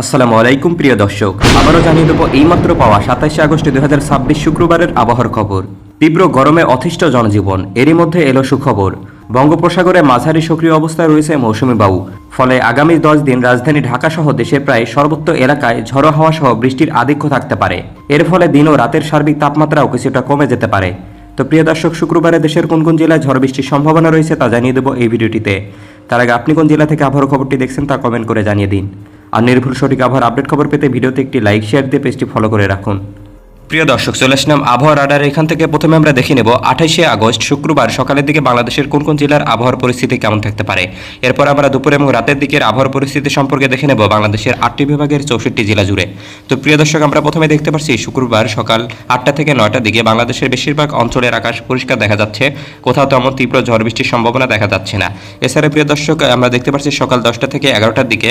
আসসালামু আলাইকুম প্রিয় দর্শক, আবারও জানিয়ে দেবো এইমাত্র পাওয়া 27 আগস্ট 2026 শুক্রবারের আবহাওয়ার খবর। তীব্র গরমে অতিষ্ঠ জনজীবন, এরই মধ্যে এলো সুখবর। বঙ্গোপসাগরে মাঝারি সক্রিয় অবস্থায় রয়েছে মৌসুমি বায়ু। ফলে আগামী 10 দিন রাজধানী ঢাকা সহ দেশের প্রায় সর্বত্র এলাকায় ঝড়ো হাওয়া সহ বৃষ্টির আধিক্য থাকতে পারে। এর ফলে দিন ও রাতের সার্বিক তাপমাত্রাও কিছুটা কমে যেতে পারে। তো প্রিয় দর্শক, শুক্রবারে দেশের কোন কোন জেলায় ঝড় বৃষ্টির সম্ভাবনা রয়েছে তা জানিয়ে দেবো এই ভিডিওটিতে। তার আগে আপনি কোন জেলা থেকে আবহাওয়ার খবরটি দেখছেন তা কমেন্ট করে জানিয়ে দিন। আর নির্ভুল সঠিক আবহাওয়ার আপডেট খবর পেতে ভিডিওতে একটি লাইক শেয়ার দিয়ে পেজটি ফলো করে রাখুন। প্রিয় দর্শক, চলে আসলাম আবহাওয়ার রাডার। এখান থেকে প্রথমে আমরা দেখে নেব 28 আগস্ট শুক্রবার সকালের দিকে বাংলাদেশের কোন কোন জেলার আবহাওয়ার পরিস্থিতি কেমন থাকতে পারে। এরপর আমরা দুপুর এবং রাতের দিকের আবহাওয়ার পরিস্থিতি সম্পর্কে দেখে নেব বাংলাদেশের 8টি বিভাগের 64 জেলা জুড়ে। তো প্রিয় দর্শক, আমরা প্রথমে দেখতে পাচ্ছি শুক্রবার সকাল 8টা থেকে 9টার দিকে বাংলাদেশের বেশিরভাগ অঞ্চলের আকাশ পরিষ্কার দেখা যাচ্ছে, কোথাও তেমন তীব্র ঝড় বৃষ্টির সম্ভাবনা দেখা যাচ্ছে না। এছাড়া প্রিয় দর্শক, আমরা দেখতে পাচ্ছি সকাল 10টা থেকে 11টার দিকে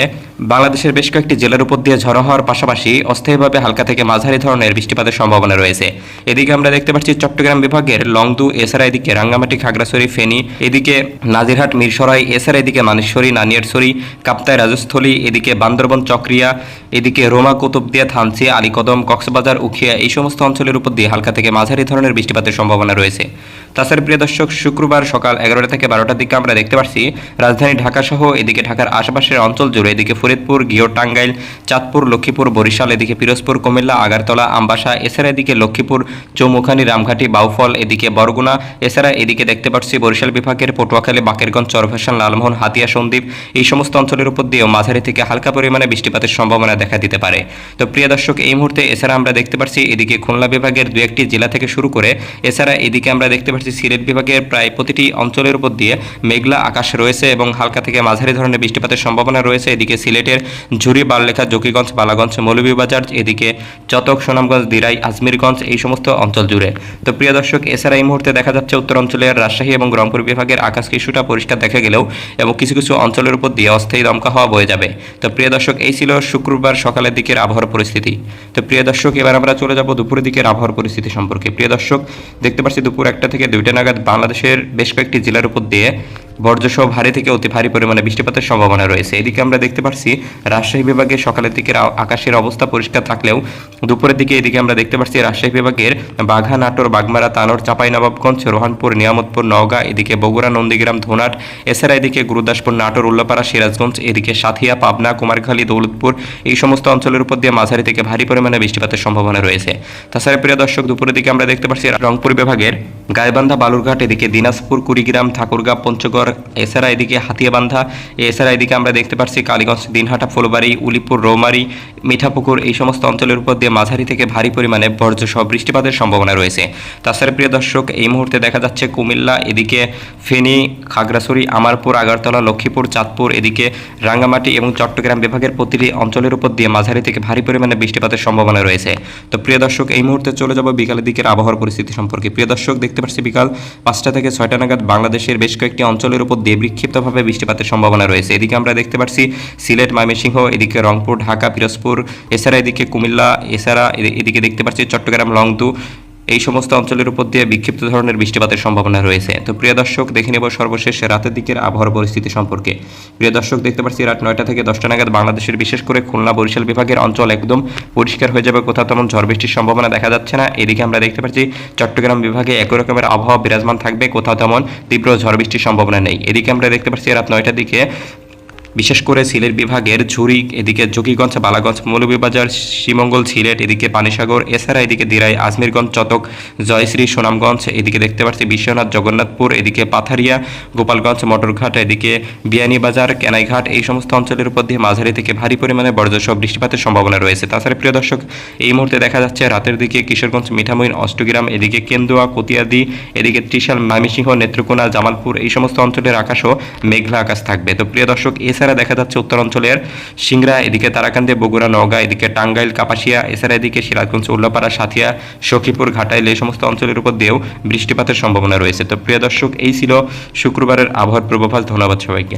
বাংলাদেশের বেশ কয়েকটি জেলার উপর দিয়ে ঝড়ো হওয়ার পাশাপাশি অস্থায়ীভাবে হালকা থেকে মাঝারি ধরনের বৃষ্টিপাতের সম্ভাবনা রয়েছে। এদিকে আমরা দেখতে পাচ্ছি চট্টগ্রাম বিভাগের লংদু, এছাড়া এদিকে রাঙ্গামাটি, খাগড়াছড়ি, ফেনী, এদিকে নাজিরহাট, মিরসরাই, এছাড়া এদিকে মানেশ্বরী, নানিয়ারছড়ি, কাপ্তাই, রাজস্থলী, এদিকে বান্দরবন, চকরিয়া, এদিকে রোমা, কুতুবদিয়া, থানচি, আলীকদম, কক্সবাজার, উখিয়া, এই সমস্ত অঞ্চলের উপর দিয়ে হালকা থেকে মাঝারি ধরনের বৃষ্টিপাতের সম্ভাবনা রয়েছে। তাছাড়া প্রিয় দর্শক, শুক্রবার সকাল 11টা থেকে 12টার দিকে আমরা দেখতে পাচ্ছি রাজধানী ঢাকা সহ এদিকে ঢাকার আশেপাশের অঞ্চল জুড়ে এদিকে ফরিদপুর, ঘিওর, টাঙ্গাইল, চাঁদপুর, লক্ষ্মীপুর, বরিশাল, এদিকে পিরোজপুর, কুমিল্লা, আগারতলা, আমবাসা, এছাড়া এদিকে লক্ষ্মীপুর, চৌমুখানি, রামঘাটি, বাউফল, এদিকে বরগুনা, এছাড়া এদিকে দেখতে পাচ্ছি বরিশাল বিভাগের পটুয়াখালী, বাকেরগঞ্জ, চরফ্যাশন, লালমোহন, হাতিয়া, সন্দ্বীপ, এই সমস্ত অঞ্চলের উপর দিয়েও মাঝারি থেকে হালকা পরিমাণে বৃষ্টিপাতের সম্ভাবনা দেখা দিতে পারে। তো প্রিয় দর্শক, এই মুহূর্তে এছাড়া আমরা দেখতে পাচ্ছি এদিকে খুলনা বিভাগের 2-1টি জেলা থেকে শুরু করে এছাড়া এদিকে আমরা দেখতে পাচ্ছি সিলেট বিভাগের প্রায় প্রতিটি অঞ্চলের উপর দিয়ে মেঘলা আকাশ রয়েছে এবং হালকা থেকে মাঝারি ধরনের বৃষ্টিপাতের সম্ভাবনা রয়েছে। এদিকে সিলেটের ঝুরি, বারলেখা, জকিগঞ্জ, বালাগঞ্জ, মৌলভীবাজার, এদিকে চটক, সুনামগঞ্জ, দিরাই, আজমিরগঞ্জ, এই সমস্ত অঞ্চল জুড়ে। তো প্রিয় দর্শক, এছাড়া এই মুহূর্তে দেখা যাচ্ছে উত্তর অঞ্চলের রাজশাহী এবং রংপুর বিভাগের আকাশ কিছুটা পরিষ্কার দেখা গেলেও এবং কিছু কিছু অঞ্চলের উপর দিয়ে অস্থায়ী দমকা হাওয়া বয়ে যাবে। তো প্রিয় দর্শক, এই ছিল শুক্রবার সকালের দিকের আবহাওয়ার পরিস্থিতি। তো প্রিয় দর্শক, এবার আমরা চলে যাব দুপুরের দিকের আবহাওয়ার পরিস্থিতি সম্পর্কে। প্রিয় দর্শক, দেখতে পাচ্ছি দুপুর 1টা থেকে 2টা নাগাদ বাংলাদেশের বেশ কয়েকটি জেলার উপর দিয়ে বর্জ্যসহ ভারী থেকে অতি ভারী পরিমাণে বৃষ্টিপাতের সম্ভাবনা রয়েছে। এদিকে আমরা দেখতে পাচ্ছি রাজশাহী বিভাগের সকালের দিকের আকাশের অবস্থা পরিষ্কার থাকলেও দুপুরের দিকে এদিকে আমরা দেখতে পাচ্ছি রাজশাহী বিভাগের বাঘা, নাটোর, বাগমারা, তানোর, চাঁপাইনবাবগঞ্জ, রোহানপুর, নিয়ামতপুর, নওগাঁ, এদিকে বগুড়া, নন্দীগ্রাম, ধোনাট, এছাড়া এদিকে গুরুদাসপুর, নাটোর, উল্লাপাড়া, সিরাজগঞ্জ, এদিকে সাথিয়া, পাবনা, কুমারখালী, দৌলতপুর, এই সমস্ত অঞ্চলের উপর দিয়ে মাঝারি থেকে ভারী পরিমাণে বৃষ্টিপাতের সম্ভাবনা রয়েছে। তাছাড়া প্রিয় দর্শক, দুপুরের দিকে আমরা দেখতে পাচ্ছি রংপুর বিভাগের গাইবান্ধা, বালুরঘাট, এদিকে দিনাজপুর, কুড়িগ্রাম, ঠাকুরগাঁ, পঞ্চগড়, এছাড়া এদিকে হাতিয়াবান্ধা, এছাড়া এদিকে আমরা দেখতে পাচ্ছি কালীগঞ্জ, দিনহাটা, ফুলবাড়ি, উলিপুর, রৌমারী, মিঠাপুকুর, এই সমস্ত অঞ্চলের উপর দিয়ে মাঝারি থেকে ভারী পরিমাণে বর্জ্যসহ বৃষ্টিপাতের সম্ভাবনা রয়েছে। তাছাড়া প্রিয় দর্শক, এই মুহূর্তে দেখা যাচ্ছে কুমিল্লা, এদিকে ফেনী, খাগড়াছড়ি, আমারপুর, আগারতলা, লক্ষ্মীপুর, চাঁদপুর, এদিকে রাঙ্গামাটি এবং চট্টগ্রাম বিভাগের প্রতিটি অঞ্চলের উপর দিয়ে মাঝারি থেকে ভারী পরিমাণে বৃষ্টিপাতের সম্ভাবনা রয়েছে। তো প্রিয় দর্শক, এই মুহূর্তে চলে যাব বিকালের দিকের আবহাওয়ার পরিস্থিতি সম্পর্কে। প্রিয় দর্শক, দেখতে পাচ্ছি বিকাল 5টা থেকে 6টা নাগাদ বাংলাদেশের বেশ কয়েকটি অঞ্চলের উপর দিয়ে বিক্ষিপ্তভাবে বৃষ্টিপাতের সম্ভাবনা রয়েছে। এদিকে আমরা দেখতে পাচ্ছি সিলেট, ময়মনসিংহ, এদিকে রংপুর, ঢাকা, পিরোজপুর, এছাড়া এদিকে কুমিল্লা, এছাড়া এদিকে দেখতে পাচ্ছি চট্টগ্রাম, লংদু, এই সমস্ত অঞ্চলের উপর দিয়ে বিক্ষিপ্ত ধরনের বৃষ্টিপাতের সম্ভাবনা রয়েছে। তো প্রিয় দর্শক, দেখে নেব সর্বশেষ রাতের দিকের আবহাওয়ার পরিস্থিতি সম্পর্কে। প্রিয় দর্শক, দেখতে পাচ্ছি রাত 9টা থেকে 10টা নাগাদ বাংলাদেশের বিশেষ করে খুলনা, বরিশাল বিভাগের অঞ্চল একদম পরিষ্কার হয়ে যাবে, কোথাও তেমন ঝড় বৃষ্টির সম্ভাবনা দেখা যাচ্ছে না। এদিকে আমরা দেখতে পাচ্ছি চট্টগ্রাম বিভাগে একই রকমের আবহাওয়া বিরাজমান থাকবে, কোথাও তেমন তীব্র ঝড় বৃষ্টির সম্ভাবনা নেই। এদিকে আমরা দেখতে পাচ্ছি রাত 9টার দিকে বিশেষ করে সিলেট বিভাগের ঝুরি, এদিকে জকিগঞ্জ, বালাগঞ্জ, মৌলভীবাজার, শ্রীমঙ্গল, সিলেট, এদিকে পানিসাগর, এছাড়া এদিকে দিরাই, আজমিরগঞ্জ, চটক, জয়শ্রী, সুনামগঞ্জ, এদিকে দেখতে পাচ্ছি বিশ্বনাথ, জগন্নাথপুর, এদিকে পাথারিয়া, গোপালগঞ্জ, মটরঘাট, এদিকে বিয়ানীবাজার, কেনাইঘাট, এই সমস্ত অঞ্চলের উপর দিয়ে মাঝারি থেকে ভারী পরিমাণে বর্জ্যসহ বৃষ্টিপাতের সম্ভাবনা রয়েছে। তাছাড়া প্রিয় দর্শক, এই মুহূর্তে দেখা যাচ্ছে রাতের দিকে কিশোরগঞ্জ, মিঠামইন, অষ্টগ্রাম, এদিকে কেন্দুয়া, কতিয়াদি, এদিকে ত্রিশাল, ময়মনসিংহ, নেত্রকোনা, জামালপুর, এই সমস্ত অঞ্চলের আকাশও মেঘলা আকাশ থাকবে। তো প্রিয় দর্শক, এছাড়া দেখা যাচ্ছে উত্তর অঞ্চলের সিংড়া, এদিকে তারাকান্দে, বগুড়া, নওগাঁ, এদিকে টাঙ্গাইল, কাপাসিয়া, এছাড়া এদিকে সিরাজগঞ্জ, উল্লাপাড়া, সাথিয়া, সখীপুর, ঘাটাইল, এই সমস্ত অঞ্চলের উপর দিয়েও বৃষ্টিপাতের সম্ভাবনা রয়েছে। তো প্রিয় দর্শক, এই ছিল শুক্রবারের আবহাওয়ার পূর্বাভাস। ধন্যবাদ সবাইকে।